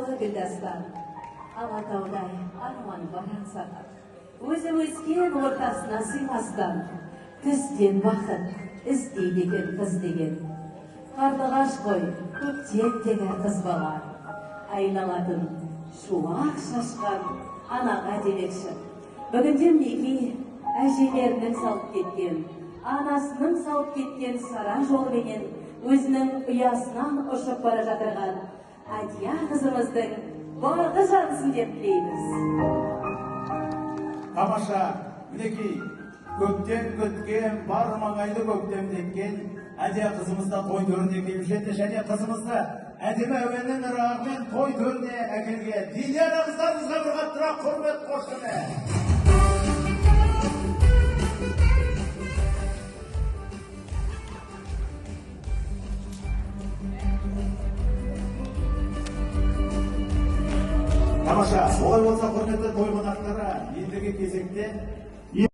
Ала гүлдастан, алатаудай арман баран сатып, өзі өскен ортасына сыймастан, түстен бақыт іздейді екен қыз деген. Қарлығаш қой, көптен деген қыз бала, айналатын шуақ шашқан анаға демекші. Бүгінде мінеки әжелерінің салып кеткен, анасының салып кеткен сара жолменен өзінің ұясынан ұшып бара жатырған Әдия қызымыздың бағы жансын деп тілейміз. Тамаша, мінекей, көптен көткен, бар маңайды көктем деткен Әдия қызымызда той төріне келіп жетті, және қызымызды әдемі әуеннің ырағымен той төріне әкелген. Диляра қыздарыңызға бір қаттырақ құрмет қошыны. Тамаша, олай болса құрметті той қонақтары, ендігі кезекте